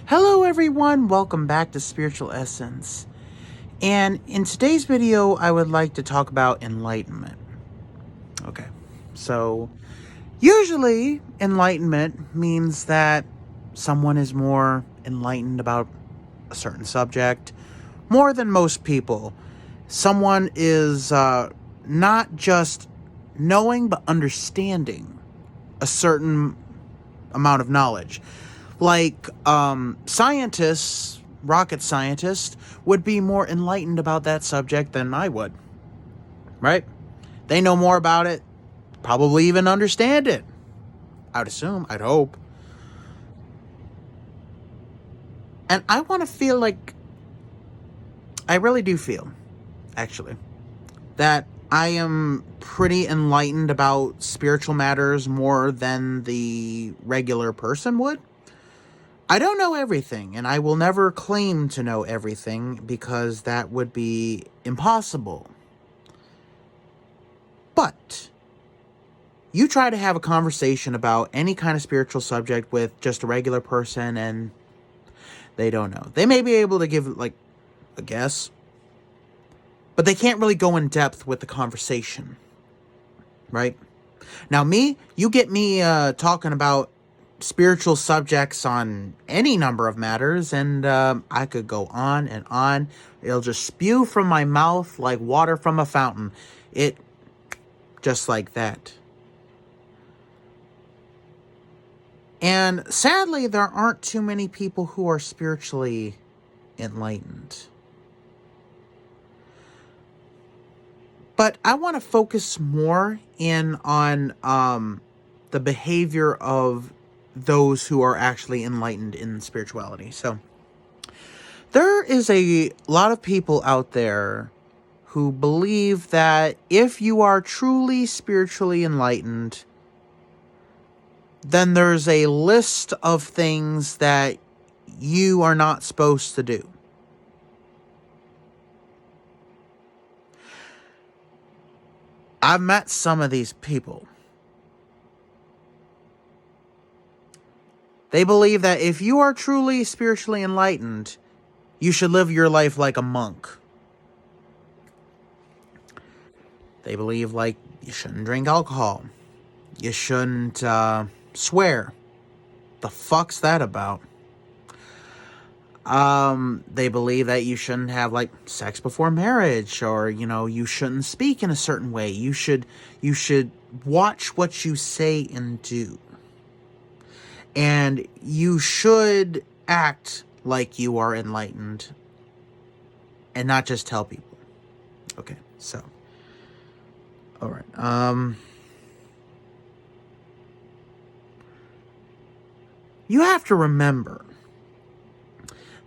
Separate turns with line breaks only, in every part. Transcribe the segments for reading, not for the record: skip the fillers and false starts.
Hello everyone, welcome back to Spiritual Essence. And in today's video, I would like to talk about enlightenment. Okay, so usually enlightenment means that someone is more enlightened about a certain subject, more than most people. Someone is not just knowing, but understanding a certain amount of knowledge. Like, scientists, rocket scientists, would be more enlightened about that subject than I would, right? They know more about it, probably even understand it. I'd assume, I'd hope. And I want to feel like, I really do feel, actually, that I am pretty enlightened about spiritual matters more than the regular person would. I don't know everything, and I will never claim to know everything because that would be impossible. But you try to have a conversation about any kind of spiritual subject with just a regular person and they don't know. They may be able to give, like, a guess, but they can't really go in depth with the conversation, right? Now, you get me talking about spiritual subjects on any number of matters, and I could go on and on. It'll just spew from my mouth like water from a fountain. Just like that. And sadly, there aren't too many people who are spiritually enlightened. But I want to focus more in on the behavior of those who are actually enlightened in spirituality. So there is a lot of people out there who believe that if you are truly spiritually enlightened, then there's a list of things that you are not supposed to do. I've met some of these people. They believe that if you are truly spiritually enlightened, you should live your life like a monk. They believe, like, you shouldn't drink alcohol. You shouldn't swear. The fuck's that about? They believe that you shouldn't have, like, sex before marriage, or, you shouldn't speak in a certain way. You should watch what you say and do. And you should act like you are enlightened and not just tell people. Okay, so. All right. You have to remember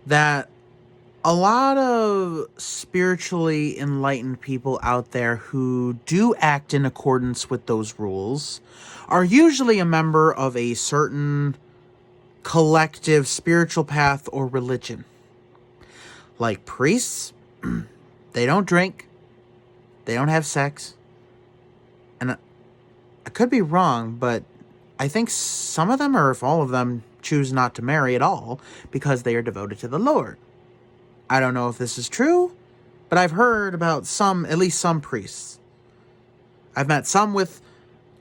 that a lot of spiritually enlightened people out there who do act in accordance with those rules are usually a member of a certain collective spiritual path or religion. Like priests, they don't drink, they don't have sex, and I could be wrong, but I think some of them, or if all of them, choose not to marry at all because they are devoted to the Lord. I don't know if this is true, but I've heard about at least some priests. I've met some with,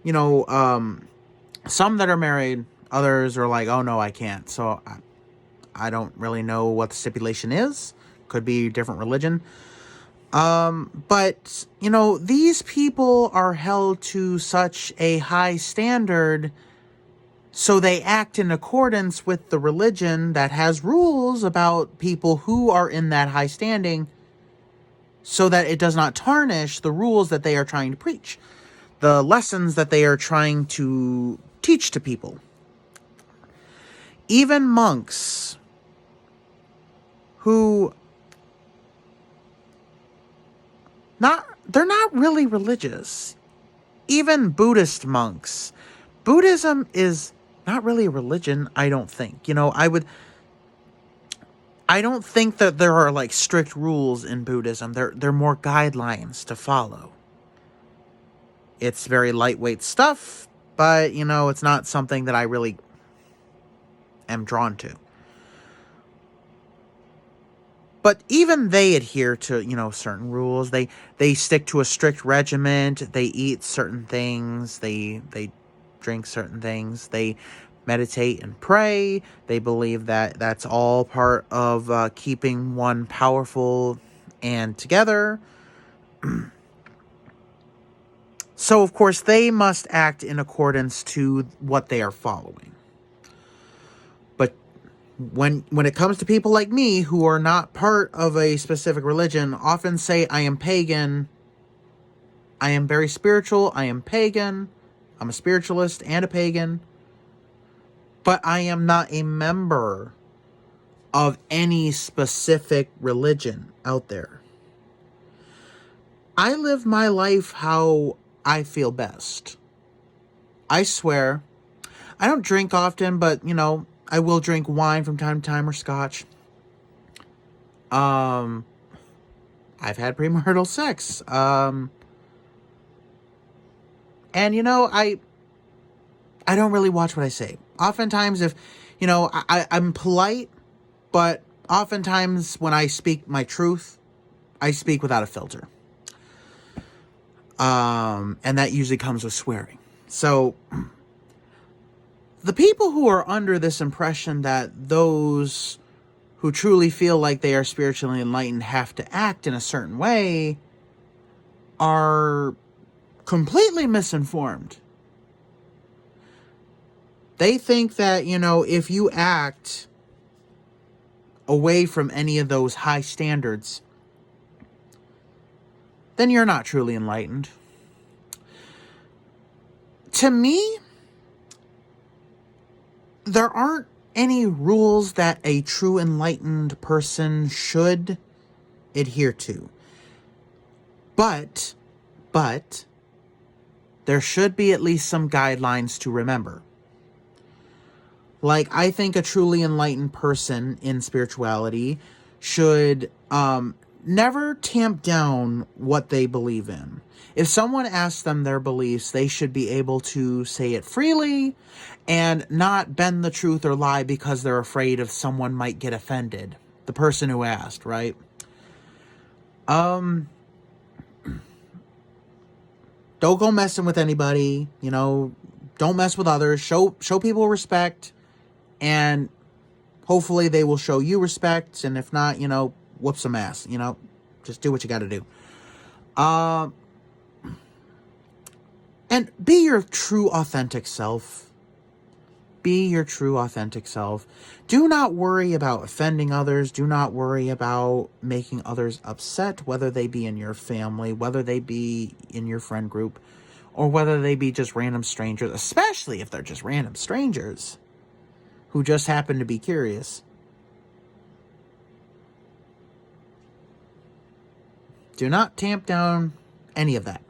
some that are married. Others are like, oh no, I can't. So I don't really know what the stipulation is. Could be different religion. But, these people are held to such a high standard, so they act in accordance with the religion that has rules about people who are in that high standing, so that it does not tarnish the rules that they are trying to preach, the lessons that they are trying to teach to people. Even monks who they're not really religious. Even Buddhist monks. Buddhism is not really a religion, I don't think. I don't think that there are, like, strict rules in Buddhism. They're more guidelines to follow. It's very lightweight stuff, but, it's not something that I really am drawn to. But even they adhere to, certain rules. They stick to a strict regiment. They eat certain things. They drink certain things. They meditate and pray. They believe that that's all part of keeping one powerful and together. So, of course, they must act in accordance to what they are following. But when it comes to people like me who are not part of a specific religion, often say, I am pagan, I am very spiritual, I am pagan, I'm a spiritualist and a pagan, but I am not a member of any specific religion out there. I live my life how I feel best. I swear, I don't drink often, but, I will drink wine from time to time or scotch. I've had premarital sex. And, I don't really watch what I say. Oftentimes, if, I'm polite, but oftentimes when I speak my truth, I speak without a filter. And that usually comes with swearing. So, the people who are under this impression that those who truly feel like they are spiritually enlightened have to act in a certain way are completely misinformed. They think that, if you act away from any of those high standards, then you're not truly enlightened. To me, there aren't any rules that a true enlightened person should adhere to. But there should be at least some guidelines to remember. Like, I think a truly enlightened person in spirituality should never tamp down what they believe in. If someone asks them their beliefs, they should be able to say it freely and not bend the truth or lie because they're afraid of someone might get offended. The person who asked, right? Don't go messing with anybody, don't mess with others. Show people respect, and hopefully they will show you respect, and if not, whoop some ass, just do what you got to do. And be your true, authentic self. Be your true, authentic self. Do not worry about offending others. Do not worry about making others upset, whether they be in your family, whether they be in your friend group, or whether they be just random strangers, especially if they're just random strangers who just happen to be curious. Do not tamp down any of that,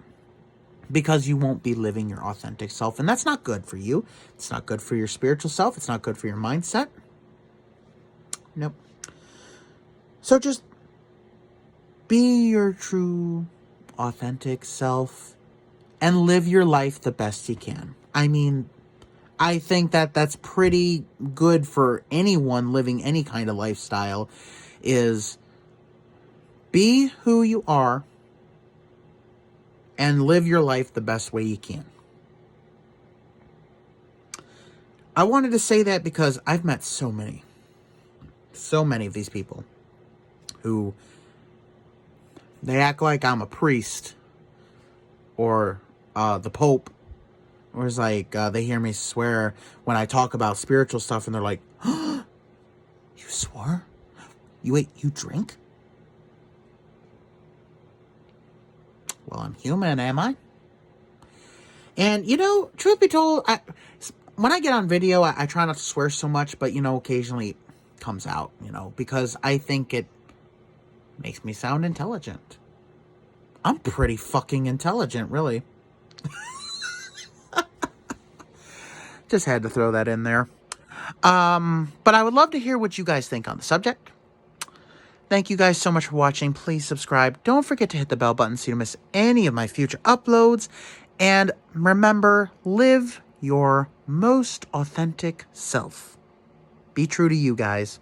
because you won't be living your authentic self, and that's not good for you. It's not good for your spiritual self. It's not good for your mindset. Nope. So just be your true, authentic self and live your life the best you can. I mean, I think that that's pretty good for anyone living any kind of lifestyle, is be who you are and live your life the best way you can. I wanted to say that because I've met so many of these people who they act like I'm a priest or the Pope, or it's like they hear me swear when I talk about spiritual stuff, and they're like, "You swore? You drink?" Well, I'm human, am I? And, truth be told, when I get on video, I try not to swear so much, but, occasionally it comes out, because I think it makes me sound intelligent. I'm pretty fucking intelligent, really. Just had to throw that in there. But I would love to hear what you guys think on the subject. Thank you guys so much for watching. Please subscribe. Don't forget to hit the bell button so you don't miss any of my future uploads. And remember, live your most authentic self. Be true to you guys.